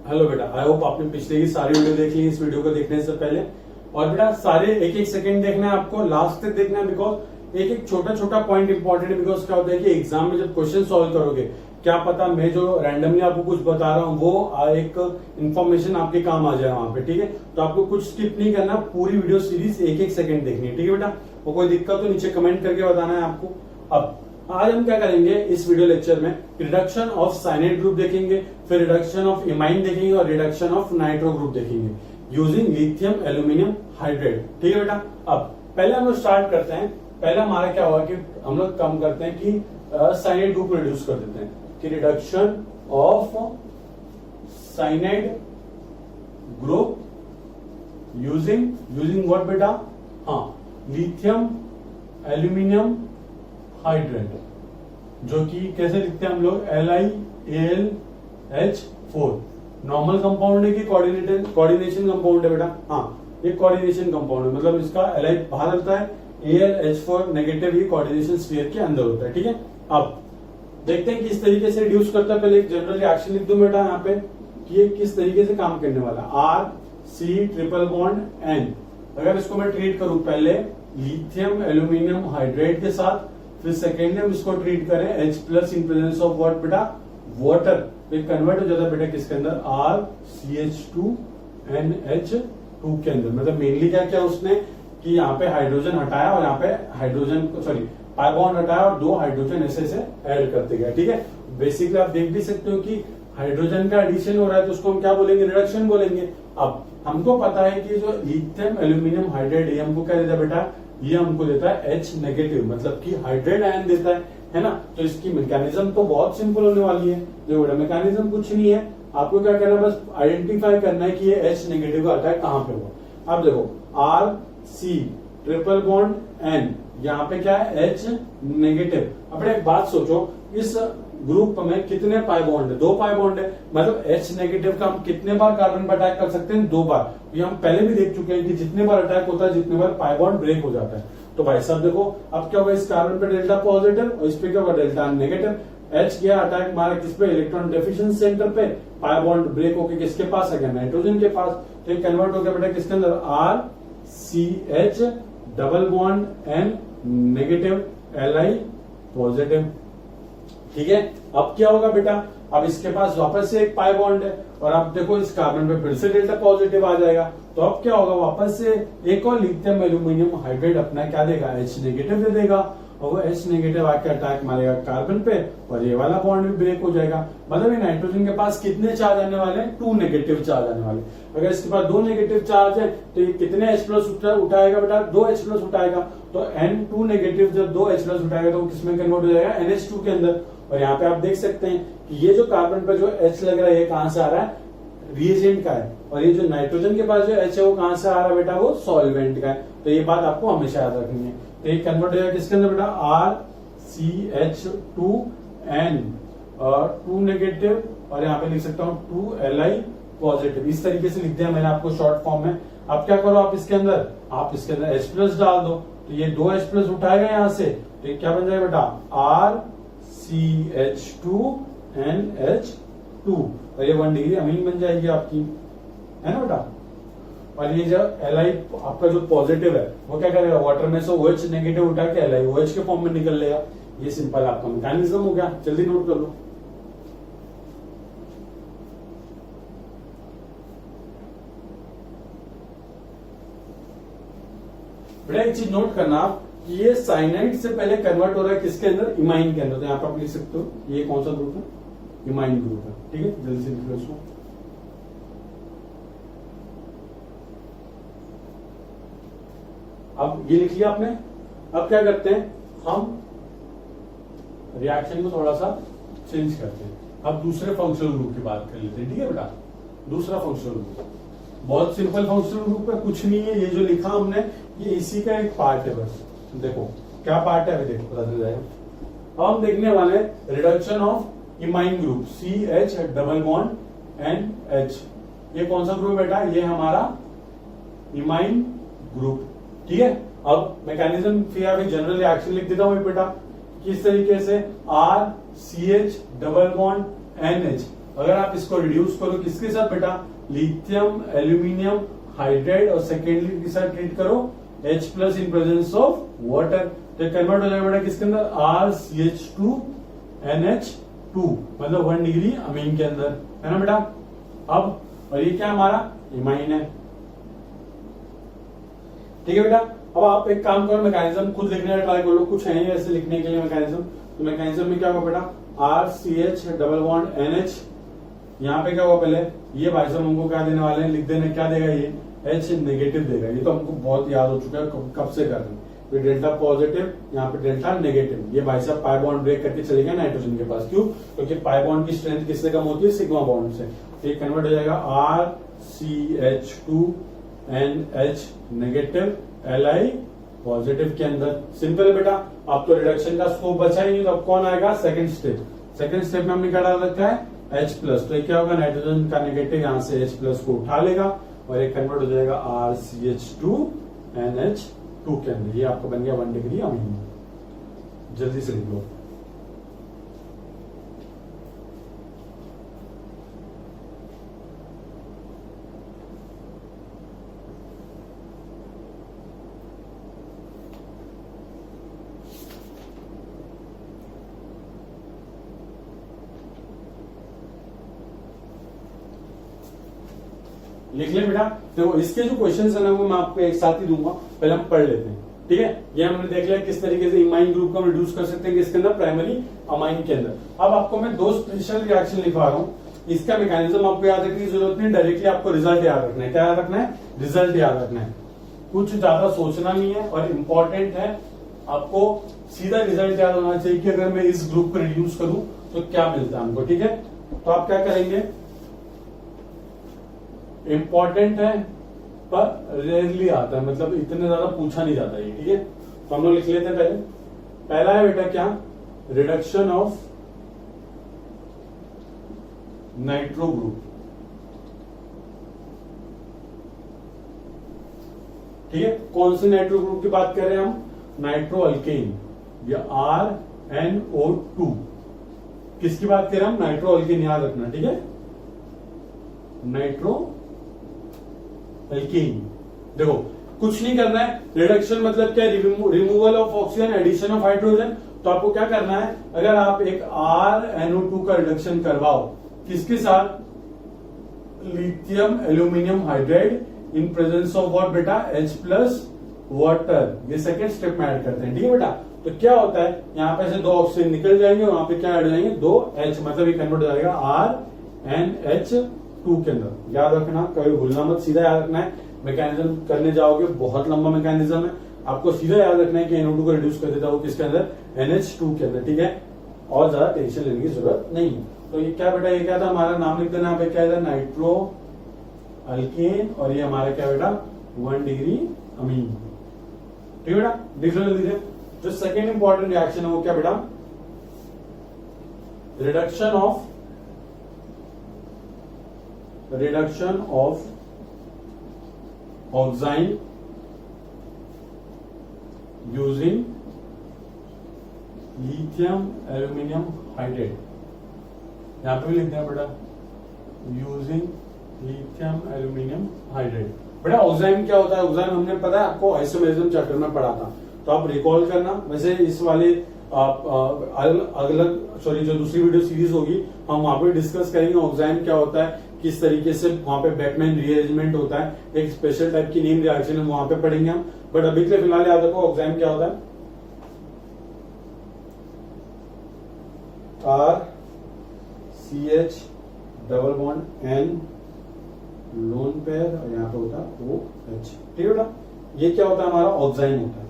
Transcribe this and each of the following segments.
Hello बेटा, I hope आपने पिछले की सारी वीडियो देख ली इस वीडियो को देखने से पहले। और बेटा सारे एक एक सेकंड देखना है आपको, लास्ट तक देखना है, बिकॉज एक एक छोटा छोटा पॉइंट इंपॉर्टेंट है। बिकॉज क्या होता है कि एग्जाम में जब क्वेश्चन सॉल्व करोगे, क्या पता मैं जो रैंडमली आपको कुछ बता रहा हूँ वो एक इंफॉर्मेशन आपके काम आ जाए वहां पे। ठीक है, तो आपको कुछ स्किप नहीं करना, पूरी वीडियो सीरीज एक एक सेकंड देखनी है। ठीक है बेटा, वो कोई दिक्कत तो नीचे कमेंट करके बताना है आपको। अब आज हम क्या करेंगे इस वीडियो लेक्चर में, रिडक्शन ऑफ साइनाइड ग्रुप देखेंगे, फिर रिडक्शन ऑफ इमाइन देखेंगे और रिडक्शन ऑफ नाइट्रो ग्रुप देखेंगे यूजिंग लिथियम एल्यूमिनियम हाइड्रेट। ठीक है बेटा, अब पहले हम लोग स्टार्ट करते हैं। पहले हमारा क्या हुआ कि हम लोग कम करते हैं कि साइनाइड ग्रुप रिड्यूस कर देते हैं कि reduction of cyanide group using what बेटा, हाँ, लिथियम एल्यूमिनियम हाइड्रेट, जो कि कैसे लिखते हैं हम लोग, LiAlH4। नॉर्मल कंपाउंड है कि कोऑर्डिनेशन कंपाउंड है बेटा? हाँ, ये कोऑर्डिनेशन कंपाउंड है, मतलब इसका Li बाहर होता है, AlH4 नेगेटिव ये कोऑर्डिनेशन स्फीयर के अंदर होता है। ठीक है, अब देखते हैं किस तरीके से रिड्यूस करता है। पहले एक जनरल रिएक्शन लिख दूं बेटा यहाँ पे कि ये किस तरीके से काम करने वाला है। RC ट्रिपल बॉन्ड N, अगर इसको मैं ट्रीट करूं पहले लिथियम एल्यूमिनियम हाइड्रेट के साथ, फिर सेकेंड हम इसको ट्रीट करें H plus in presence of what बेटा, वाटर, तो कन्वर्ट हो जाता है बेटा किसके अंदर, RCH2NH2 के अंदर। मतलब मेनली क्या किया उसने कि यहाँ पे हाइड्रोजन हटाया और यहाँ पे हाइड्रोजन पाई बॉन्ड हटाया और दो हाइड्रोजन ऐसे से ऐड करते गए। ठीक है, बेसिकली आप देख भी सकते हो कि हाइड्रोजन का एडिशन हो रहा है तो उसको हम क्या बोलेंगे, रिडक्शन बोलेंगे। अब हमको पता है कि जो लिथियम एल्यूमिनियम हाइड्रेट ये हमको क्या देता है बेटा, ये हमको देता है H नेगेटिव, मतलब कि हाइड्रेट आयन देता है ना। तो इसकी मैकेनिज्म तो बहुत सिंपल होने वाली है। जो बेटा मैकेनिज्म कुछ नहीं है, आपको क्या करना है, बस आइडेंटिफाई करना है कि ये H नेगेटिव का अटैक कहां पे हुआ। अब देखो RC ट्रिपल बॉन्ड N, यहाँ पे क्या है, H नेगेटिव। अब एक बात सोचो, इस ग्रुप में कितने पाई बॉन्ड है, दो पाई बॉन्ड है, मतलब H नेगेटिव का हम कितने बार कार्बन पर अटैक कर सकते हैं, दो बार। ये हम पहले भी देख चुके हैं कि जितने बार अटैक होता है जितने बार पाई बॉन्ड ब्रेक हो जाता है। तो भाई साहब देखो, अब क्या होगा, इस कार्बन पे डेल्टा पॉजिटिव और इस पे क्या होगा, डेल्टा नेगेटिव। H गया अटैक मारा किस पे, इलेक्ट्रॉन डेफिशिएंसी सेंटर पे, पाई बॉन्ड ब्रेक होकर किसके पास आ गया, नाइट्रोजन के पास। तो ये कन्वर्ट हो गया बेटा किसके अंदर, RCH double bond N negative Li positive. ठीक है, अब क्या होगा बेटा, अब इसके पास वापस से एक पाई बॉन्ड है और अब देखो इस कार्बन पे फिर से डेल्टा पॉजिटिव आ जाएगा। तो अब क्या होगा, वापस से एक और लिथियम एल्यूमिनियम हाइड्रेट अपना क्या देगा, H नेगेटिव दे देगा और वो H नेगेटिव आके अटैक मारेगा कार्बन पे और ये वाला बॉन्ड भी ब्रेक हो जाएगा। मतलब ये नाइट्रोजन के पास कितने चार्ज आने वाले हैं, 2 नेगेटिव चार्ज आने वाले। अगर इसके पास 2 नेगेटिव चार्ज है तो ये कितने H प्लस उठाएगा बेटा, 2 H प्लस उठाएगा। तो N2 नेगेटिव जब 2 H प्लस उठाएगा तो किसमें कन्वर्ट हो जाएगा, NH2 के अंदर। और यहाँ पे आप देख सकते हैं कि ये जो कार्बन पर जो H लग रहा है ये कहां से आ रहा है, रिएजेंट का है, और ये जो नाइट्रोजन के पास जो H है वो कहां से आ रहा है बेटा, वो सॉल्वेंट का है। तो ये बात आपको हमेशा याद रखनी है। तो ये कन्वर्ट हो जाएगा किसके अंदर बेटा, RCH2N और 2 नेगेटिव और यहाँ पे लिख सकता हूँ 2Li पॉजिटिव। इस तरीके से लिख दिया मैंने आपको शॉर्ट फॉर्म में। अब क्या करो, आप इसके अंदर H प्लस डाल दो, तो ये 2 H प्लस उठाएगा यहाँ से, तो ये क्या बन जाएगा बेटा, RCH2NH2 और ये 1 डिग्री अमीन बन जाएगी आपकी, है ना बेटा। और ये जो Li आपका जो पॉजिटिव है वो क्या करेगा, वाटर में से OH नेगेटिव उठा के LiOH के फॉर्म में निकल लेगा। ये सिंपल आपका मैकेनिज्म हो गया, जल्दी नोट कर लो। बेटा एक चीज नोट करना आप कि ये साइनाइड से पहले कन्वर्ट हो रहा है किसके अंदर, इमाइन के अंदर। तो यहाँ पर आप लिख सकते हो ये कौन सा ग्रुप है, इमाइन ग्रुप है। ठीक है, जल्दी से लिख लो इसको। अब ये लिख लिया आपने। अब क्या करते हैं, हम रिएक्शन को थोड़ा सा चेंज करते हैं। अब दूसरे फंक्शनल ग्रुप की बात कर लेते हैं। ठीक है बेटा, दूसरा फंक्शनल ग्रुप बहुत सिंपल फंक्शनल ग्रुप है, कुछ नहीं है। ये जो लिखा हमने ये इसी का एक पार्ट है बस। देखो क्या पार्ट है, अभी देखो पता चल जाएगा। अब हम देखने वाले हैं reduction of imine group, CH double bond NH। ये कौन सा ग्रुप बेटा, ये हमारा इमाइन ग्रुप। ठीक है, अब मैकेनिज्म फिर अभी जनरल रिएक्शन लिख देता हूं बेटा, किस तरीके से, RCH डबल बॉन्ड NH। अगर आप इसको रिड्यूस करो किसके साथ बेटा, लिथियम एल्यूमिनियम हाइड्राइड और सेकेंडली के साथ ट्रीट करो H plus in presence of water, तो कन्वर्ट हो जाएगा बेटा किसके अंदर, RCH2NH2 मतलब 1 डिग्री अमीन के अंदर, है ना बेटा। अब और ये क्या हमारा इमाइन है, ठीक है बेटा। अब आप एक काम करो, मैकेनिज्म खुद लिखने का ट्राई करो, कुछ है ऐसे लिखने के लिए मैकेनिज्म। तो मैकेनिज्म में क्या होगा बेटा, RCH डबल बॉन्ड NH, यहाँ पे क्या होगा पहले, ये भाई साहब हमको क्या देने वाले हैं, लिख देने, क्या देगा ये H नेगेटिव देगा, ये तो हमको बहुत याद हो चुका है, कब से कर रहे हैं। तो डेल्टा पॉजिटिव, यहाँ पे डेल्टा नेगेटिव, ये भाई साहब पाई बॉन्ड ब्रेक करके चले गए नाइट्रोजन के पास, क्यों, क्योंकि पाई बॉन्ड की स्ट्रेंथ किससे कम होती है, सिग्मा बॉन्ड से। तो ये कन्वर्ट हो जाएगा RCH2NH नेगेटिव Li पॉजिटिव के अंदर। सिंपल है बेटा। अब तो रिडक्शन का स्कोप बचा ही नहीं, तो अब कौन आएगा, सेकंड स्टेप। सेकंड स्टेप में हमने क्या डाल रखा है, H प्लस, तो ये क्या होगा, नाइट्रोजन का नेगेटिव यहाँ से H प्लस को उठा लेगा और ये कन्वर्ट हो जाएगा RCH2NH2 के अंदर। ये आपका बन गया 1 डिग्री अमीन। जल्दी से लिख लो। लिख ले बेटा। देखो इसके जो क्वेश्चंस है ना वो मैं आपको एक साथ ही दूंगा, पहले हम पढ़ लेते हैं, ठीक है। ये हमने देख लिया किस तरीके से इमाइन ग्रुप को हम रिड्यूस कर सकते हैं किसके अंदर, प्राइमरी अमाइन के अंदर। अब आपको मैं 2 स्पेशल रिएक्शन लिखवा रहा हूँ, इसका मैकेनिज्म आपको याद रखने की जरूरत नहीं, डायरेक्टली आपको रिजल्ट याद रखना है। क्या याद रखना है, रिजल्ट याद रखना है, कुछ ज्यादा सोचना नहीं है और इंपॉर्टेंट है, आपको सीधा रिजल्ट याद होना चाहिए कि अगर मैं इस ग्रुप को रिड्यूस करूं तो क्या मिलता है हमको, ठीक है। तो आप क्या करेंगे, इंपॉर्टेंट है पर रेयरली आता है, मतलब इतने ज्यादा पूछा नहीं जाता है, ठीक है। तो हम लोग लिख लेते हैं पहले। पहला है बेटा क्या, रिडक्शन ऑफ नाइट्रो ग्रुप, ठीक है। कौन से नाइट्रो ग्रुप की बात कर रहे हैं हम, नाइट्रो अल्केन या RNO2, किसकी बात कर रहे हैं हम, नाइट्रो अल्केन, याद रखना, ठीक है, नाइट्रो अल्कीन। देखो कुछ नहीं करना है, रिडक्शन मतलब क्या, removal of oxygen, addition of hydrogen. तो आपको क्या करना है, अगर आप एक RNO2 का रिडक्शन करवाओ किसके साथ, lithium aluminium hydride in presence of what बेटा, H प्लस वाटर, ये सेकेंड स्टेप में ऐड करते हैं, ठीक है बेटा। तो क्या होता है, यहाँ पे से 2 ऑक्सीजन निकल जाएंगे, वहां पे क्या ऐड हो जाएंगे, 2 H, मतलब ये कन्वर्ट हो जाएगा RNH2 के अंदर। याद रखना, कभी भूलना मत, सीधा याद रखना है। मैकेनिज्म करने जाओगे बहुत लंबा मैकेनिज्म है, आपको सीधा याद रखना है कि NO2 को रिड्यूस कर देता हूं किसके अंदर, NH2 के अंदर, ठीक है। और ज्यादा टेंशन लेने की जरूरत नहीं। तो ये क्या बेटा, ये क्या था, हमारा नाम लिख देना, यहाँ पे क्या है, नाइट्रो अल्केन, और ये हमारा क्या बेटा, 1 डिग्री अमीन, ठीक है बेटा। लिख लो जल्दी से। जो सेकेंड इंपॉर्टेंट रिएक्शन है वो क्या बेटा, reduction of oxime using lithium aluminium hydride, यहां पे भी लिखते हैं बेटा, यूजिंग लिथियम एल्यूमिनियम हाइड्राइड। बेटा ऑक्साइन क्या होता है, ऑक्साइन हमने पता है आपको आइसोमेरिज्म चैप्टर में पढ़ा था, तो आप रिकॉल करना। वैसे इस वाले अलग सॉरी जो दूसरी वीडियो सीरीज होगी हम वहां पे डिस्कस करेंगे ऑक्साइन क्या होता है, किस तरीके से वहां पे बैकमैन रीअरेंजमेंट होता है, एक स्पेशल टाइप की नीम रिएक्शन है वहां पे पढ़ेंगे हम। बट अभी के लिए फिलहाल याद रखो ऑक्साइन क्या होता है, RCH double bond N lone pair और यहाँ पे होता है OH, ठीक है बेटा। ये क्या होता है, हमारा ऑक्साइन होता है,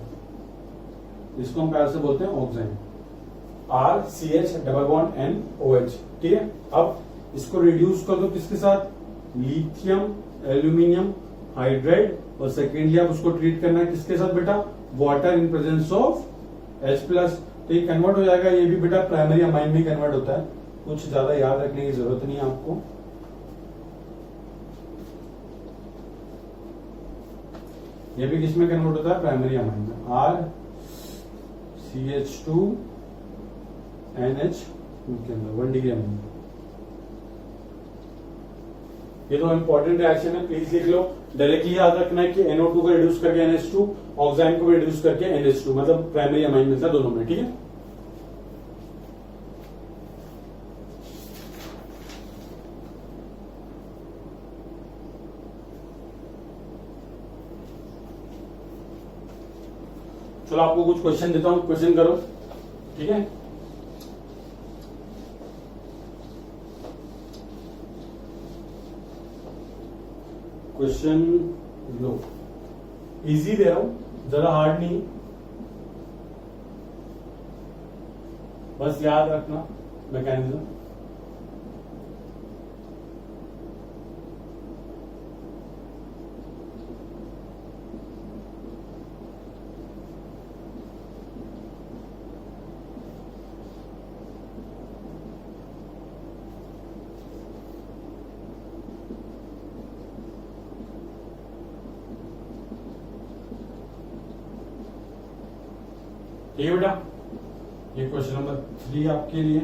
इसको हम प्यार से बोलते हैं ऑक्साइन, RCH double bond N OH, ठीक है। अब इसको रिड्यूस कर दो किसके साथ, लिथियम एल्यूमिनियम हाइड्राइड, और सेकेंडली आप उसको ट्रीट करना है किसके साथ बेटा, water in presence of H plus. तो ये कन्वर्ट हो जाएगा, ये भी बेटा प्राइमरी अमाइन में कन्वर्ट होता है, कुछ ज्यादा याद रखने की जरूरत नहीं है आपको। ये भी किसमें कन्वर्ट होता है, प्राइमरी अमाइन में, RCH2NH2 के अंदर 1 डिग्री अमाइन। ये तो इंपॉर्टेंट रिएक्शन है, प्लीज लिख लो। डायरेक्टली याद रखना है कि NO2 को रिड्यूस करके NH2, ऑक्साइन को रिड्यूस करके NH2, मतलब प्राइमरी अमाइन मिलता है दोनों में, ठीक है। चलो आपको कुछ क्वेश्चन देता हूं, क्वेश्चन करो, ठीक है। क्वेश्चन लो, इजी दे रहा हूं, ज्यादा हार्ड नहीं, बस याद रखना मैकेनिज्म। ठीक है बेटा, ये क्वेश्चन नंबर 3 आपके लिए।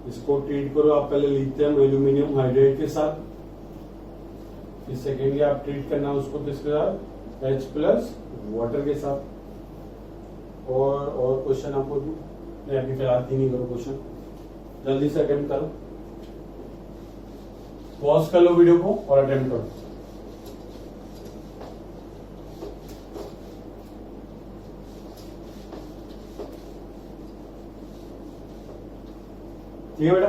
इसको ट्रीट करो आप, पहले लिथियम एल्यूमिनियम हाइड्राइड के साथ, फिर सेकेंडली आप ट्रीट करना उसको किसके साथ, H+ वाटर के साथ। और क्वेश्चन आपको नहीं, अभी फिलहाल 3 ही करो क्वेश्चन, जल्दी से अटेम्प्ट करो, पॉज कर लो वीडियो को और अटेम्प्ट करो। ठीक है बेटा,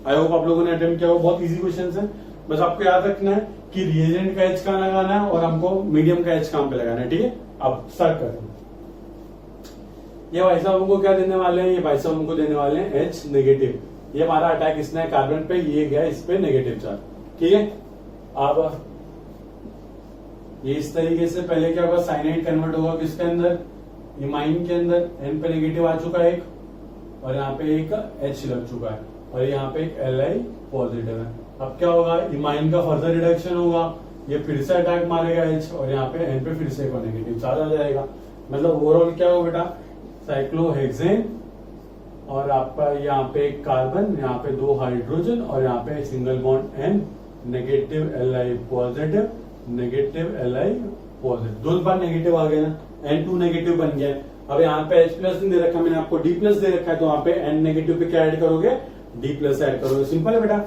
आई होप आप लोगों ने अटेम्प्ट किया हो, बहुत इजी क्वेश्चन है। बस आपको याद रखना है कि रिएजेंट का H कहां लगाना है और हमको मीडियम का H कहां पे लगाना है, ठीक है। अब स्टार्ट करते हैं। ये भाई साहब हमको क्या देने वाले हैं, ये भाई साहब हमको देने वाले हैं H नेगेटिव। ये हमारा अटैक इसने है कार्बन पे, ये गया इस पे नेगेटिव चार्ज, ठीक है। अब ये इस तरीके से पहले क्या होगा, साइनाइड कन्वर्ट होगा किसके अंदर, इमाइन के अंदर। N पे नेगेटिव आ चुका है एक, और यहाँ पे एक H लग चुका है, और यहाँ पे एक Li पॉजिटिव है। अब क्या होगा, इमाइन का फर्दर रिडक्शन होगा, ये फिर से अटैक मारेगा H, और यहाँ पे N पे फिर से एक नेगेटिव चार्ज आ जाएगा। मतलब ओवरऑल क्या होगा बेटा, साइक्लोहेक्सेन, और आपका यहाँ पे एक कार्बन, यहाँ पे 2 हाइड्रोजन, और यहाँ पे single bond N, negative Li positive, negative Li positive, 2 बार नेगेटिव आ गया ना, N2 नेगेटिव बन गया। अब यहाँ पे H+ नहीं दे रखा, मैंने आपको D+ दे रखा है, तो वहां पे N नेगेटिव पे क्या ऐड करोगे, D+ ऐड करोगे। सिंपल है बेटा।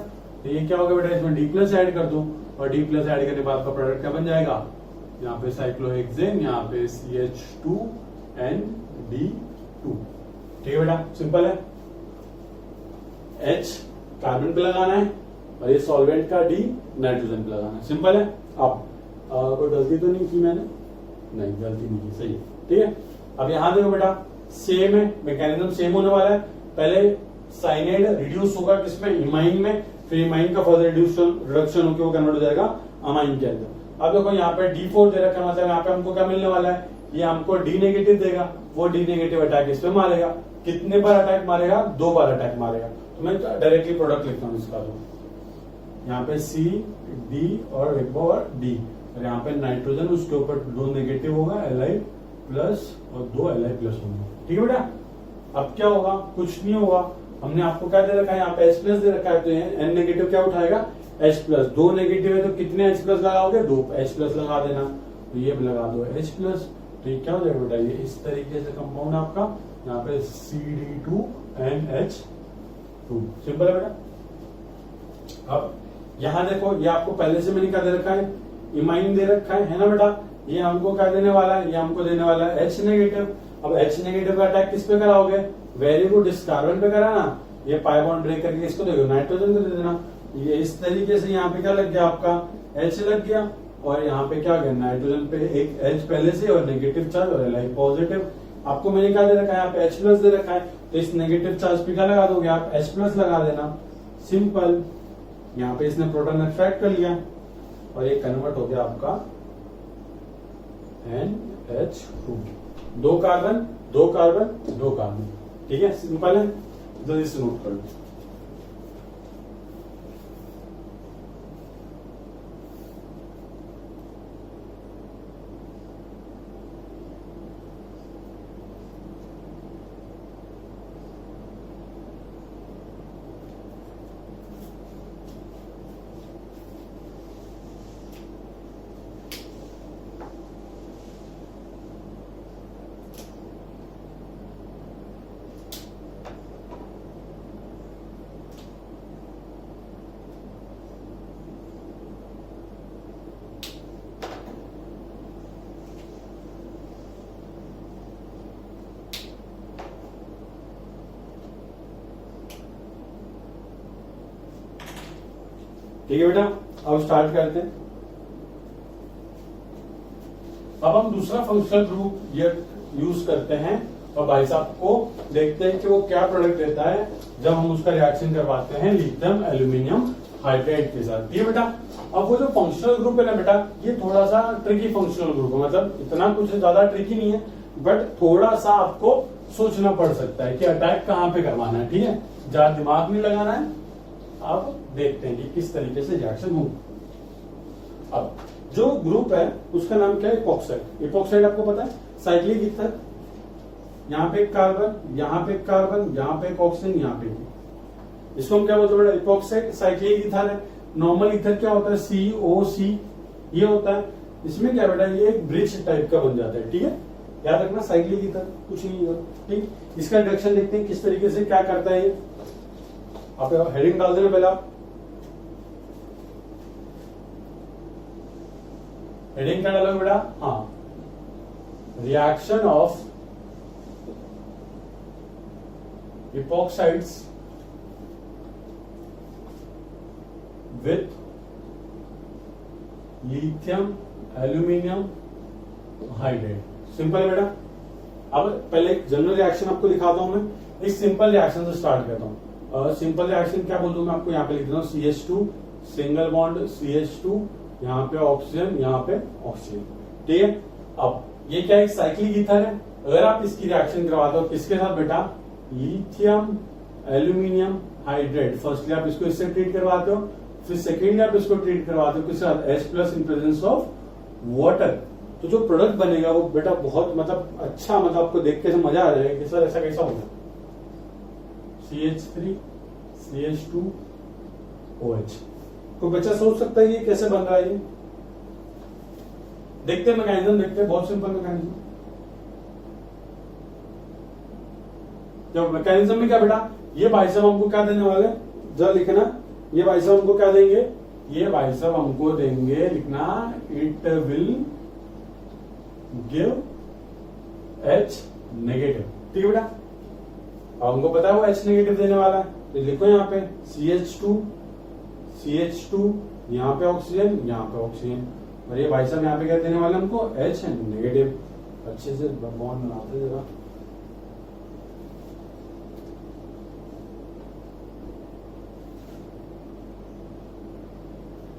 तो ये क्या होगा बेटा, इसमें D+ ऐड कर दो, और D+ ऐड करने के बाद आपका प्रोडक्ट क्या बन जाएगा, यहाँ पे साइक्लोहेक्सेन, यहाँ पे CH2ND2। ठीक है बेटा, सिंपल है। H कार्बन पे लगाना है, और ये सॉल्वेंट का D नाइट्रोजन पे लगाना है, सिंपल है। अब कोई गलती तो नहीं की मैंने, नहीं गलती नहीं की, सही है, ठीक है। अब यहां देखो बेटा, सेम है, मैकेनिज्म सेम होने वाला है। पहले साइनाइड रिड्यूस होगा किसमें, इमाइन में, फिर इमाइन का फर्दर रिडक्शन होकर वो कन्वर्ट हो जाएगा अमाइन के अंदर। अब देखो यहाँ पे D4 दे रखा है, मतलब यहाँ पे हमको क्या मिलने वाला है, ये हमको D नेगेटिव देगा, वो D नेगेटिव अटैक इस पे मारेगा। कितने बार अटैक मारेगा, 2 बार अटैक मारेगा। तो मैं डायरेक्टली प्रोडक्ट लिखता हूँ इसका, तो यहाँ पे C, D और एक बार D, और यहाँ पे नाइट्रोजन, उसके ऊपर 2 नेगेटिव होगा, Li प्लस और 2 Li प्लस होंगे। ठीक है बेटा। अब क्या होगा, कुछ नहीं होगा, हमने आपको क्या दे रखा है, यहाँ पे H+ दे रखा है, तो N नेगेटिव क्या उठाएगा, H+। 2 नेगेटिव है तो कितने H+ लगाओगे, 2 H+ लगा देना, तो ये लगा दो H+। तो ये क्या हो जाएगा बेटा, ये इस तरीके से कंपाउंड आपका, यहाँ पे CD2NH2। सिंपल है बेटा। अब यहां देखो, ये आपको पहले से मैंने क्या दे रखा है, इमाइन दे रखा है ना बेटा। ये हमको क्या देने वाला है, ये हमको देने वाला है H नेगेटिव। अब H नेगेटिव का अटैक किस पे कराओगे, वेरी गुड, इस कार्बन पे करा ना। ये पाई बॉन्ड ब्रेक करके इसको देखो, नाइट्रोजन को दे देना। ये इस तरीके से यहाँ पे क्या लग गया, आपका H लग गया, और यहाँ पे क्या गया, नाइट्रोजन पे एक H पहले से, और नेगेटिव चार्ज, और Li पॉजिटिव। आपको मैंने क्या दे रखा है, यहाँ पे H+ दे रखा है, तो इस नेगेटिव चार्ज पे क्या लगा दोगे आप, H+ लगा देना, सिंपल। यहाँ पे इसने प्रोटॉन एक्सट्रैक्ट कर लिया, और ये कन्वर्ट हो गया आपका NH2। 2 carbon 2 carbon 2 carbon. ठीक है, सिंपल है, जल्दी से नोट कर लो। ठीक है बेटा, अब स्टार्ट करते हैं। अब हम दूसरा फंक्शनल ग्रुप ये यूज करते हैं और भाई साहब को देखते हैं कि वो क्या प्रोडक्ट देता है जब हम उसका रिएक्शन करवाते हैं लिथियम एल्यूमिनियम हाइड्राइड के साथ। ठीक है बेटा, अब वो जो फंक्शनल ग्रुप है ना बेटा, ये थोड़ा सा ट्रिकी फंक्शनल ग्रुप है, मतलब इतना कुछ ज्यादा ट्रिकी नहीं है, बट थोड़ा सा आपको सोचना पड़ सकता है कि अटैक कहां पे करवाना है। ठीक है, ज्यादा दिमाग नहीं लगाना है। अब देखते हैं कि किस तरीके से रिएक्शन होगा। अब जो ग्रुप है उसका नाम क्या है? इपॉक्साइड। इपॉक्साइड आपको पता है साइक्लिक ईथर, यहाँ पे एक कार्बन, यहाँ पे एक कार्बन, यहाँ पे एक ऑक्सीजन, यहाँ पे इसको हम क्या बोलते हैं बेटा? इपॉक्साइड। साइक्लिक ईथर है। नॉर्मल ईथर क्या होता है? COC ये होता है। इसमें क्या बेटा, ये एक ब्रिज टाइप का बन जाता है। ठीक है, याद रखना साइक्लिक ईथर कुछ नहीं होगा। ठीक, इसका रिएक्शन देखते हैं किस तरीके से क्या करता है ये। आप हेडिंग डाल देना पहले, आप हेडिंग क्या डालोगे बेटा? हाँ, reaction of epoxides with lithium aluminium hydride. Simple है बेटा। अब पहले एक जनरल रिएक्शन आपको दिखाता हूं मैं, एक सिंपल रिएक्शन से स्टार्ट करता हूं। सिंपल रिएक्शन क्या बोल दूं मैं आपको, यहाँ पे लिख देता हूं CH2 सिंगल बॉन्ड CH2, यहाँ पे ऑक्सीजन, यहाँ पे ऑक्सीजन। ठीक है, अब ये क्या एक साइक्लिक ईथर है। अगर आप इसकी रिएक्शन करवाते हो किसके साथ बेटा? Lithium aluminium hydride. फर्स्टली आप इसको इससे ट्रीट करवाते हो, फिर सेकेंडली आप इसको ट्रीट करवाते हो किसके साथ? H+ in presence of water. तो जो प्रोडक्ट बनेगा वो बेटा बहुत मतलब अच्छा, मतलब आपको देख के मजा आ जाएगा कि सर ऐसा कैसा होगा। CH3 CH2 OH। कोई बच्चा सोच सकता है ये कैसे बन रहा है? ये देखते हैं मैकेनिज्म, देखते हैं। बहुत सिंपल मैकेनिज्म। जब मैकेनिज्म में क्या बेटा, ये भाई साहब हमको क्या देने वाले, जरा लिखना, ये भाई साहब हमको क्या देंगे? ये भाई साहब हमको देंगे, लिखना, it will give H negative. ठीक है बेटा, अब हमको पता है वो H नेगेटिव देने वाला है, तो लिखो यहाँ पे CH2 यहाँ पे ऑक्सीजन, यहाँ पे ऑक्सीजन, और ये भाई साहब यहाँ पे क्या देने वाले हमको? H negative. अच्छे से बॉन्ड बनाते जरा।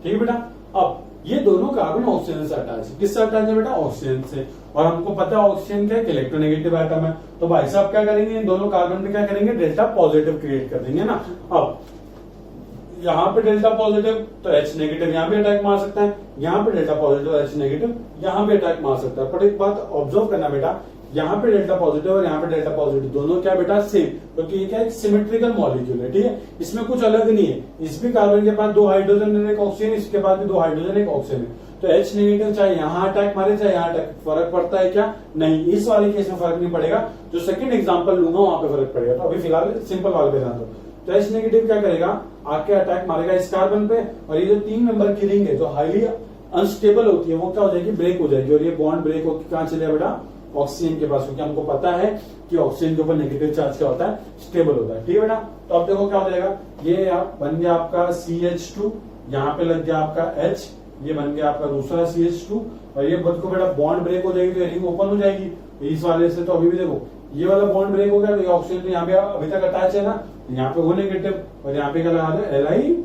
ठीक है बेटा, अब ये दोनों कार्बन ऑक्सीजन से अटैच है। किससे अटैच है बेटा? ऑक्सीजन से। और हमको पता है ऑक्सीजन क्या है? इलेक्ट्रोनेगेटिव एटम है। तो भाई साहब क्या करेंगे, इन दोनों कार्बन पे क्या करेंगे? डेल्टा पॉजिटिव क्रिएट कर देंगे ना। अब यहाँ पे डेल्टा पॉजिटिव तो H नेगेटिव यहाँ भी अटैक मार सकता है, यहाँ पे डेल्टा पॉजिटिव H नेगेटिव यहाँ भी अटैक मार सकता है। पर एक बात ऑब्जर्व करना बेटा, यहाँ पे डेल्टा पॉजिटिव और यहाँ पे डेल्टा पॉजिटिव दोनों क्या बेटा? सेम, क्योंकि ये क्या एक सिमेट्रिकल मॉलिक्यूल है। ठीक है, इसमें कुछ अलग नहीं है। इस भी कार्बन के पास 2 हाइड्रोजन और एक ऑक्सीजन, इसके पास भी 2 हाइड्रोजन एक ऑक्सीजन है। तो H नेगेटिव चाहे यहाँ अटैक मारे चाहे यहाँ अटैक, फर्क पड़ता है क्या? नहीं, इस वाले केस में फर्क नहीं पड़ेगा। जो सेकंड एग्जांपल लूंगा वहां पे फर्क पड़ेगा। तो अभी फिलहाल सिंपल वाले पे ध्यान दो। तो H नेगेटिव क्या करेगा? आके अटैक मारेगा इस कार्बन पे, और ये जो 3 नंबर की रिंग है जो हाईली अनस्टेबल होती है वो क्या हो जाएगी? ब्रेक हो जाएगी। और ये बॉन्ड ब्रेक होकर कहां चले बेटा? ऑक्सीजन के पास, क्योंकि हमको पता है कि ऑक्सीजन के ऊपर नेगेटिव चार्ज क्या होता है? स्टेबल होता है। ठीक है बेटा, तो अब देखो क्या हो जाएगा, ये बन गया आपका CH2, यहाँ पे लग गया आपका H, ये बन गया आपका दूसरा CH2, और ये बद को बेटा बॉन्ड ब्रेक हो जाएगी तो रिंग ओपन हो जाएगी इस वाले से। तो अभी भी देखो ये वाला बॉन्ड ब्रेक हो गया, तो ऑक्सीजन तो यहाँ पे अभी तक अटैच है ना, यहाँ पे वो नेगेटिव और यहाँ पे क्या लगा दो Li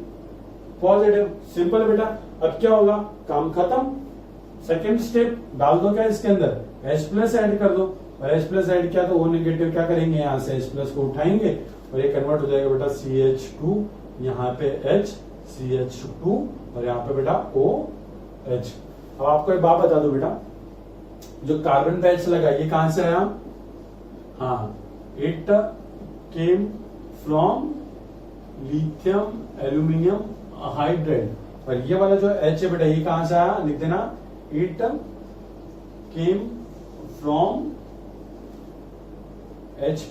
पॉजिटिव। सिंपल है बेटा। अब क्या होगा? काम खत्म। सेकेंड स्टेप डाल दो क्या इसके अंदर? H+ ऐड कर दो, और H+ ऐड किया तो वो नेगेटिव क्या करेंगे? यहाँ से H+ को उठाएंगे और ये कन्वर्ट हो जाएगा बेटा CH2, यहाँ पे H, CH2 और यहाँ पे बेटा OH। अब आपको एक बात बता दो बेटा, जो कार्बन का H लगा ये कहां से आया? हाँ, it came from lithium aluminium hydride. और ये वाला जो H है बेटा ये कहां से आया? लिख देना, it came from H+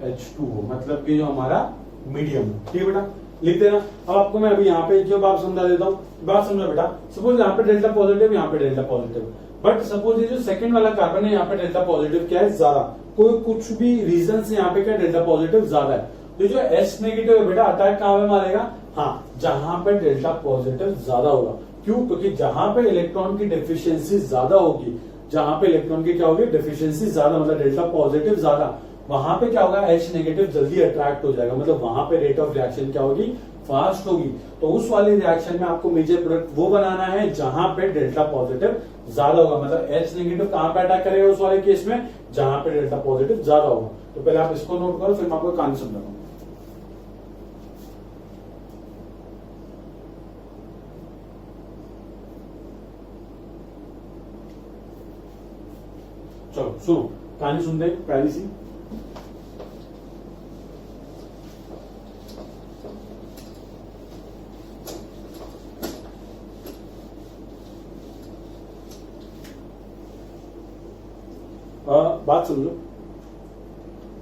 H2O, मतलब कि जो हमारा मीडियम। ठीक है बेटा, लिख देना। अब आपको मैं अभी यहाँ पे जो बात समझा देता हूँ, बात समझो बेटा। सपोज यहाँ पे डेल्टा पॉजिटिव, यहाँ पे डेल्टा पॉजिटिव, बट सपोज ये जो सेकंड वाला कार्बन है यहाँ पे डेल्टा पॉजिटिव क्या है? ज्यादा। कोई कुछ भी रीजन से यहाँ पे क्या डेल्टा पॉजिटिव ज्यादा है, तो जो H नेगेटिव है बेटा अटैक कहां पे मारेगा? हाँ, जहां पे डेल्टा पॉजिटिव ज्यादा होगा। क्यों? क्योंकि जहां पे इलेक्ट्रॉन की डेफिशिएंसी ज्यादा होगी, जहां पे इलेक्ट्रॉन की क्या होगी, डेफिशिएंसी ज्यादा, मतलब डेल्टा पॉजिटिव ज्यादा, वहां पे क्या होगा, H नेगेटिव जल्दी अट्रैक्ट हो जाएगा, मतलब वहां पे रेट ऑफ रिएक्शन क्या होगी, फास्ट होगी। तो उस वाले रिएक्शन में आपको मेजर प्रोडक्ट वो बनाना है जहां पे डेल्टा पॉजिटिव ज्यादा होगा, मतलब H नेगेटिव कहां पे अटैक करेगा उस वाले केस में, जहां पे डेल्टा पॉजिटिव ज्यादा होगा। तो पहले आप इसको नोट करो, फिर मैं आपको कहानी समझाऊंगा। चलो सुनो, कहानी सुनते हैं पहली सी। बात समझो,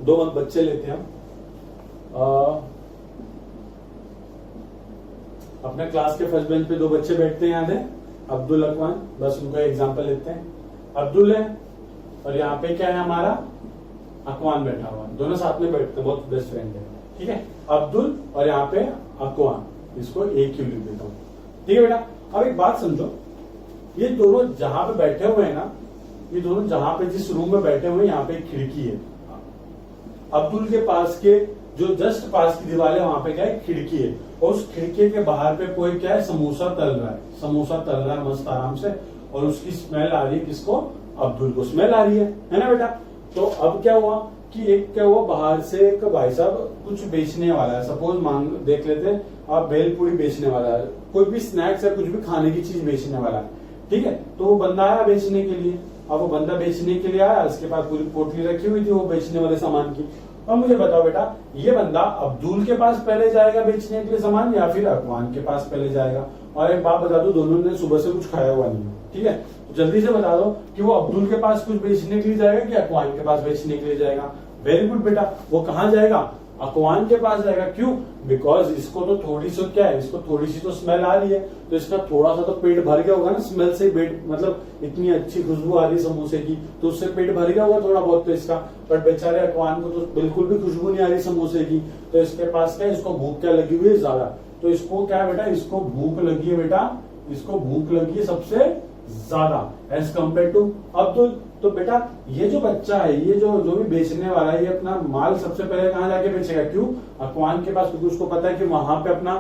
दो बच्चे लेते हैं हम, अपने क्लास के फर्स्ट बेंच पे दो बच्चे बैठते हैं, याद है, अब्दुल अकमान, बस उनको एग्जांपल लेते हैं। अब्दुल है और यहाँ पे क्या है हमारा, अकवान बैठा हुआ, दोनों साथ में बैठते हैं, बहुत बेस्ट फ्रेंड है, ठीक है। अब्दुल और यहाँ पे अकवान, इसको एक ही लिख देता हूँ, ठीक है बेटा। अब एक बात समझो, ये दोनों जहां पे बैठे हुए हैं ना, ये दोनों जहां पे जिस रूम में बैठे हुए हैं, यहाँ पे एक खिड़की है, अब्दुल के पास के जो जस्ट पास की दीवार है, वहां पे क्या है, खिड़की है, और उस खिड़की के बाहर पे कोई क्या है, समोसा तल रहा है, समोसा तल रहा है मस्त आराम से, और उसकी स्मेल आ रही है, किसको, अब्दुल को स्मेल आ रही है ना बेटा। तो अब क्या हुआ कि एक क्या हुआ, बाहर से एक भाई साहब कुछ बेचने वाला है, सपोज मांग देख लेते हैं आप, भेलपूरी बेचने वाला है, कोई भी स्नैक्स या कुछ भी खाने की चीज बेचने वाला है, ठीक है। तो वो बंदा आया बेचने के लिए, अब वो बंदा बेचने के लिए आया, उसके पास पूरी पोटली रखी हुई थी वो बेचने वाले सामान की। और मुझे बताओ बेटा, ये बंदा अब्दुल के पास पहले जाएगा बेचने के लिए सामान, या फिर अकवान के पास पहले जाएगा? और एक बात बता दो, दोनों ने सुबह से कुछ खाया हुआ नहीं है, ठीक है, तो जल्दी से बता दो कि वो अब्दुल के पास कुछ बेचने के लिए जाएगा कि अकवान के पास बेचने के लिए जाएगा? वेरी गुड बेटा, वो कहाँ जाएगा, अकवान के पास जाएगा। क्यों? बिकॉज इसको तो थोड़ी सी क्या है, इसको थोड़ी सी तो स्मेल आ रही है, तो इसका थोड़ा सा तो पेट भर गया होगा ना स्मेल से, पेट मतलब इतनी अच्छी खुशबू आ रही है समोसे की, तो उससे पेट भर गया होगा थोड़ा बहुत तो इसका। बट बेचारे अकवान को तो बिल्कुल भी खुशबू नहीं आ रही समोसे की, तो इसके पास क्या, इसको भूख क्या लगी हुई है ज्यादा, तो इसको क्या है बेटा, इसको भूख लगी है बेटा, इसको भूख लगी है सबसे ज्यादा एज कम्पेयर टू अब्दुल। तो बेटा ये जो बच्चा है, ये जो भी बेचने वाला है, ये अपना माल सबसे पहले कहाँ जाके बेचेगा? क्यों? अकवान के पास, क्योंकि उसको पता है कि वहां पे अपना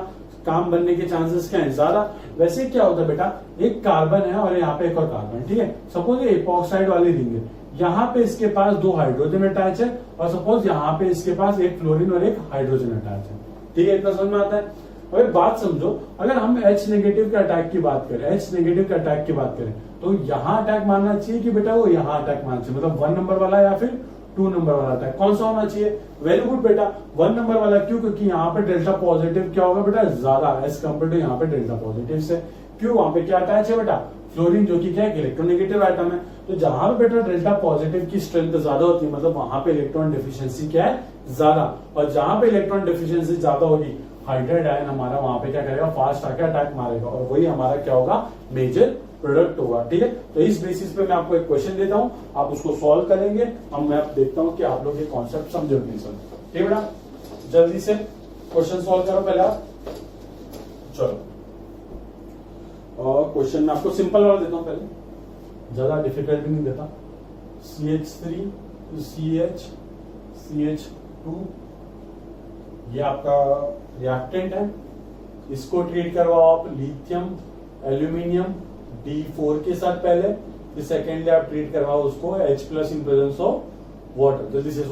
काम बनने के चांसेस क्या है, ज्यादा। वैसे क्या होता है बेटा, एक कार्बन है और यहाँ पे एक और कार्बन, ठीक है, सपोज ये एपॉक्साइड वाले रिंग है, यहाँ पे इसके पास दो हाइड्रोजन अटैच है, और सपोज यहाँ पे इसके पास एक फ्लोरीन और एक हाइड्रोजन अटैच है, ठीक है, इतना समझ में आता है। अब एक बात समझो, अगर हम H नेगेटिव के अटैक की बात करें, H नेगेटिव के अटैक की बात करें, तो यहाँ अटैक मानना चाहिए कि बेटा वो यहाँ अटैक मानना चाहिए, मतलब 1 नंबर वाला या फिर 2 नंबर वाला अटैक, कौन सा होना चाहिए? वेरी गुड बेटा, 1 नंबर वाला। क्यों? क्योंकि यहाँ पे डेल्टा पॉजिटिव क्या होगा बेटा, ज्यादा एज कम्पेयर टू यहाँ पे डेल्टा पॉजिटिव से। क्यों? वहां पे क्या अटैच है बेटा, फ्लोरीन, जो कि क्या है, इलेक्ट्रोनेगेटिव आइटम है। तो जहां पे बेटा डेल्टा पॉजिटिव की स्ट्रेंथ ज्यादा होती है, मतलब वहां पे इलेक्ट्रॉन डिफिशियंसी क्या है, ज्यादा, और जहां पे इलेक्ट्रॉन डिफिशियंसी ज्यादा होगी, हाइड्राइड आयन हमारा वहां पे क्या करेगा, फास्ट आके अटैक मारेगा, और वही हमारा क्या होगा, मेजर प्रोडक्ट होगा, ठीक है। तो इस बेसिस पे मैं आपको एक क्वेश्चन देता हूं, आप उसको सॉल्व करेंगे। अब मैं देखता हूं कि आप लोग ये कॉन्सेप्ट समझे नहीं समझे, ठीक है बेटा, जल्दी से क्वेश्चन सॉल्व करो पहले आप। चलो, और क्वेश्चन में आपको सिंपल वाला देता हूं पहले, ज्यादा डिफिकल्ट भी नहीं देता। CH3 CH2, ये आपका रिएक्टेंट है, इसको ट्रीट करवाओ आप लिथियम एल्यूमिनियम D4 के साथ पहले, फिर सेकेंडली आप ट्रीट करवाओ उसको H+ in presence of water. जल्दी से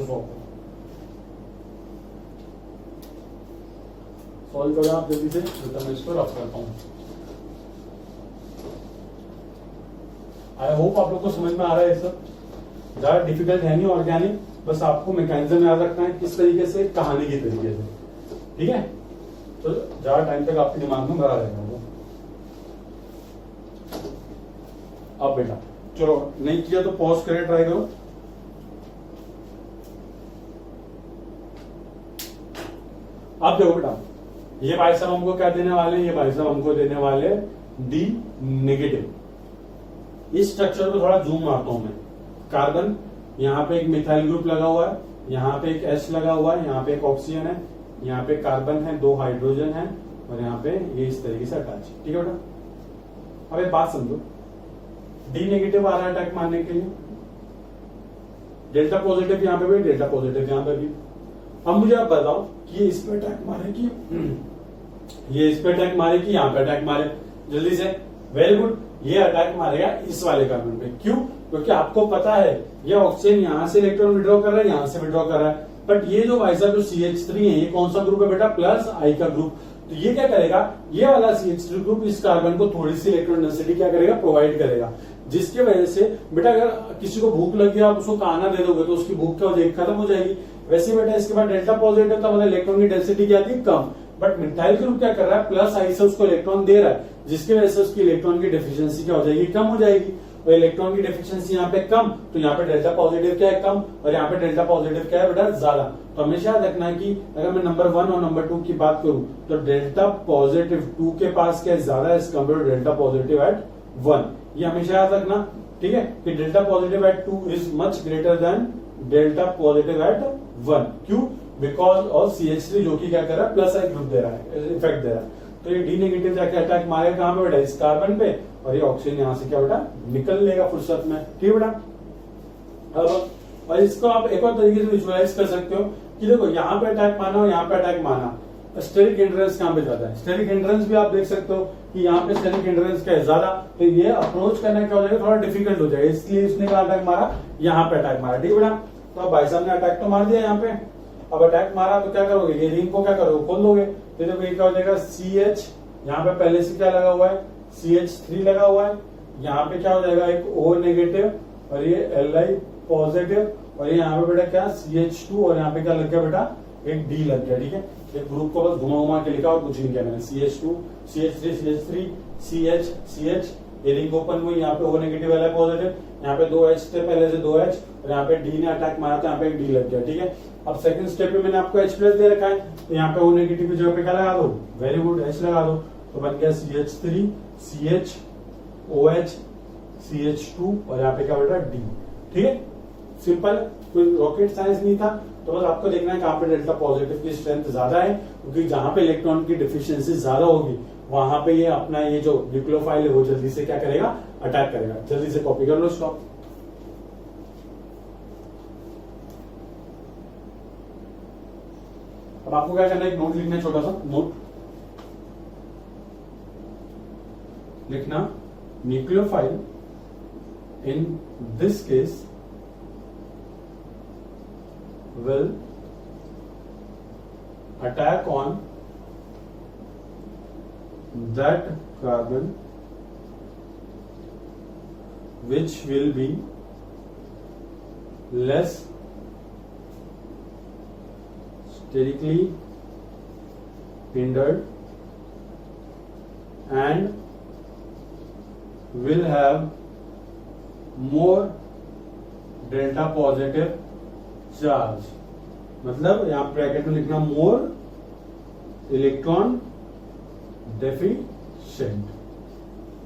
सॉल्व करो आप जल्दी से, तो मैं इसको रफ करता हूं। आई होप आप लोग को समझ में आ रहा है, सब ज्यादा डिफिकल्ट है नहीं, ऑर्गेनिक, बस आपको मैकेनिज्म याद रखना है किस तरीके से, कहानी की तरीके से, ठीक है। तो ज्यादा टाइम तक आपके दिमाग में भरा रहेगा वो। अब बेटा चलो, नहीं किया तो पॉज करें, ट्राई करो। अब देखो बेटा, ये भाई साहब हमको क्या देने वाले हैं, ये भाई साहब हमको देने वाले D नेगेटिव। इस स्ट्रक्चर को थोड़ा जूम मारता हूं मैं। कार्बन, यहाँ पे एक मिथाइल ग्रुप लगा हुआ है, यहाँ पे एक H लगा हुआ है, यहाँ पे एक ऑक्सीजन है, यहाँ पे कार्बन है, 2 हाइड्रोजन है, और यहाँ पे ये इस तरीके से अटैच, ठीक है बेटा। अब एक बात समझो, डी नेगेटिव आ रहा है अटैक मारने के लिए, डेल्टा पॉजिटिव यहाँ पे भी, डेल्टा पॉजिटिव यहाँ पे भी। अब मुझे आप बताओ कि ये इस पे अटैक मारे कि ये इस पे अटैक मारे कि यहाँ पे अटैक मारे, जल्दी से। वेरी गुड, ये अटैक मारेगा इस वाले कार्बन पे। क्यों? क्योंकि आपको पता है ये ऑक्सीजन यहाँ से इलेक्ट्रॉन विड्रॉ कर रहा है, यहाँ से विड्रॉ कर रहा है, बट ये जो भाई साहब जो CH3 है ये कौन सा ग्रुप है बेटा? प्लस आई का ग्रुप। तो ये क्या करेगा, ये वाला CH3 ग्रुप इस कार्बन को थोड़ी सी इलेक्ट्रॉन डेंसिटी क्या करेगा? प्रोवाइड करेगा, जिसकी वजह से बेटा अगर किसी को भूख लगी आप उसको खाना दे दोगे तो उसकी भूख क्या हो जाएगी? खत्म हो जाएगी। वैसे बेटा इसके बाद डेल्टा पॉजिटिव था, मतलब इलेक्ट्रॉन की डेंसिटी क्या थी? कम। बट मिथाइल ग्रुप क्या कर रहा है? प्लस आई से उसको इलेक्ट्रॉन दे रहा है, जिसकी वजह से उसकी इलेक्ट्रॉन की डेफिशिएंसी क्या हो जाएगी? कम हो जाएगी। और इलेक्ट्रॉन की डेफिशिएंसी यहाँ पे कम, तो यहाँ पे डेल्टा पॉजिटिव क्या है? कम, और यहाँ पे डेल्टा पॉजिटिव क्या है बेटा? ज्यादा। तो हमेशा याद रखना है कि अगर मैं नंबर 1 और नंबर 2 की बात करूं तो डेल्टा पॉजिटिव 2 के पास क्या ज्यादा as compare to delta positive at 1। ये हमेशा याद रखना, ठीक है, कि delta positive at 2 is much greater than delta positive at 1। क्यों? बिकॉज ऑफ CH3 जो कि क्या कर रहा है? प्लस आई ग्रुप दे रहा है, इफेक्ट दे रहा है। तो ये डी नेगेटिव जाके अटैक मारेगा कहां पे बेटा? इस कार्बन पे, और ये ऑक्सीजन यहां से क्या बेटा? निकल लेगा फुर्सत में, ठीक है बेटा। अब और इसको आप एक और तरीके से विजुअलाइज कर सकते हो कि देखो यहाँ पे अटैक मारना और यहाँ पे अटैक मारना, स्टेरिक हिंड्रेंस कहां पे ज्यादा है? स्टेरिक हिंड्रेंस भी आप देख सकते हो कि यहाँ पे स्टेरिक हिंड्रेंस क्या है? ज्यादा। तो ये अप्रोच करना क्या हो जाएगा? थोड़ा डिफिकल्ट हो जाएगा, इसलिए इसने कहा अटैक मारा, यहाँ पे अटैक मारा, ठीक है बेटा। तो अब भाई साहब ने अटैक तो मार दिया यहाँ पे, अब अटैक मारा तो क्या करोगे? ये रिंग को क्या करोगे? खोल दोगे। तो देखो ये क्या हो जाएगा? CH यहाँ पे पहले से क्या लगा हुआ है? CH3 लगा हुआ है। यहाँ पे क्या हो जाएगा? एक O नेगेटिव और ये Li पॉजिटिव, और ये यहाँ पे बेटा क्या? CH2, और यहाँ पे क्या लग गया बेटा? एक D लग गया, ठीक है। एक ग्रुप को बस घुमा घुमा के लिखा और कुछ नहीं किया मैंने। CH2 CH3 CH3 CH CH, ये रिंग ओपन हुई, यहाँ पे O नेगेटिव Li पॉजिटिव, यहाँ पे 2 H थे पहले से 2 H, और यहाँ पे D ने अटैक मारा तो यहाँ पे एक D लग गया, ठीक है। अब सेकंड स्टेप में मैंने आपको H प्लस दे रखा है, तो यहाँ पे O नेगेटिव की जगह पे क्या लगा दो? वेरी गुड, H लगा दो। तो बन गया CH3 CH OH CH2, और यहाँ पे क्या बेटा? D, ठीक है। सिंपल, कोई रॉकेट साइंस नहीं था। तो बस आपको देखना है कहाँ पे डेल्टा पॉजिटिव की स्ट्रेंथ ज्यादा है, क्योंकि जहां पे इलेक्ट्रॉन की डिफिशियंसी ज्यादा होगी वहां पे ये अपना ये जो न्यूक्लियोफाइल है वो जल्दी से क्या करेगा? अटैक करेगा। जल्दी से कॉपी कर लो स्टॉप। अब आपको क्या करना है? एक नोट लिखना है, छोटा सा नोट लिखना। Nucleophile in this case will attack on that carbon which will be less sterically hindered and will have more delta positive charge. मतलब यहां ब्रैकेट में लिखना मोर इलेक्ट्रॉन डेफिशिएंट,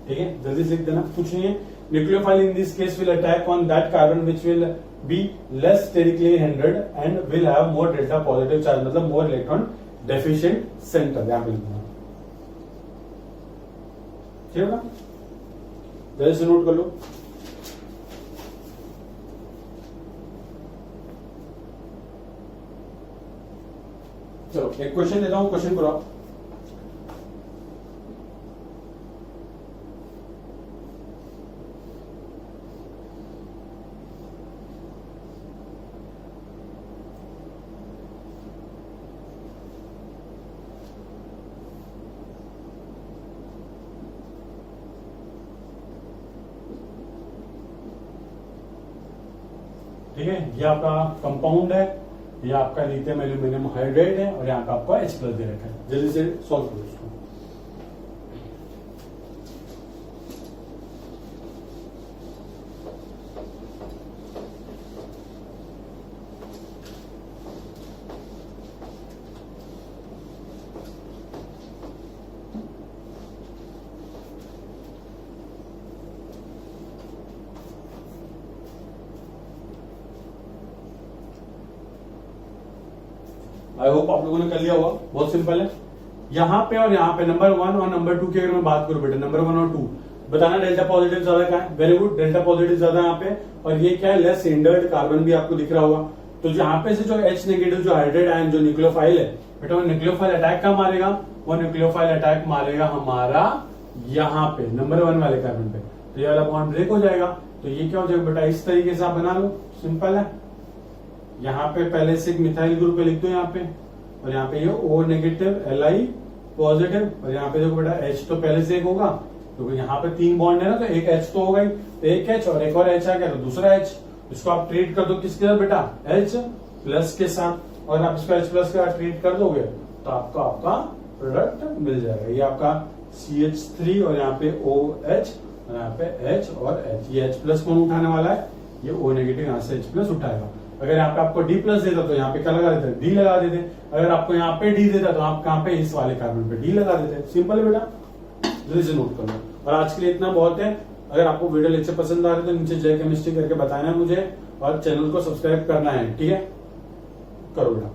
ठीक है। जल्दी से लिख देना, कुछ नहीं है। Nucleophile in this case will attack on that carbon which will be less sterically hindered and will have more delta positive charge, मतलब मोर इलेक्ट्रॉन डेफिशिएंट सेंटर, यहां पे लिखना, ठीक है ना। जल्दी से नोट कर लो। चलो एक क्वेश्चन देता हूं, क्वेश्चन करो आप। ठीक है, ये आपका कंपाउंड है, ये आपका लिथियम एल्यूमिनियम हाइड्राइड है, और यहाँ पे आपका H प्लस दे रखा है। जल्दी से सॉल्व करो इसको। आई होप आप लोगों ने कर लिया होगा, बहुत सिंपल है। यहाँ पे और यहाँ पे नंबर 1 और नंबर 2 की अगर मैं बात करूं बेटा, नंबर 1 और 2 बताना डेल्टा पॉजिटिव ज्यादा क्या है। वेरी गुड, डेल्टा पॉजिटिव ज्यादा यहाँ पे। और ये क्या है, लेस हिंडर्ड कार्बन भी आपको दिख रहा होगा। तो यहाँ पे से जो H नेगेटिव जो हाइड्रेट आयन जो न्यूक्लियोफाइल है बेटा, वो न्यूक्लियोफाइल अटैक कहाँ मारेगा, वो न्यूक्लियोफाइल अटैक मारेगा हमारा यहाँ पे नंबर 1 वाले कार्बन पे। तो ये वाला बॉन्ड ब्रेक हो जाएगा। तो ये क्या हो जाएगा बेटा, इस तरीके से आप बना लो, सिंपल है। यहाँ पे पहले से एक मिथाइल ग्रुप लिख दो यहाँ पे, और यहाँ पे ये O नेगेटिव Li पॉजिटिव, और यहाँ पे देखो बेटा H तो पहले से एक होगा, तो यहाँ पे 3 बॉन्ड है ना, तो एक H तो होगा ही, तो एक H और एक और H आ गया, तो दूसरा H। इसको आप ट्रीट कर दो किसके साथ बेटा, H प्लस के साथ, और आप इसको H प्लस के साथ ट्रीट कर दोगे तो आपको आपका प्रोडक्ट मिल जाएगा। ये आपका CH3 और यहाँ पे OH और यहाँ पे H और H। ये H प्लस कौन उठाने वाला है, ये O नेगेटिव यहाँ से H प्लस उठाएगा। अगर यहाँ पे आपको D प्लस देता तो यहाँ पे क्या लगा देते, D लगा देते। अगर आपको यहाँ पे D देता तो आप कहाँ पे, इस वाले कार्बन पे D लगा देते। सिंपल है बेटा, जल्दी से नोट कर लो। और आज के लिए इतना बहुत है। अगर आपको वीडियो लेक्चर पसंद आ रहे तो नीचे जय केमिस्ट्री करके बताना है मुझे, और चैनल को सब्सक्राइब करना है, ठीक है, करो बेटा।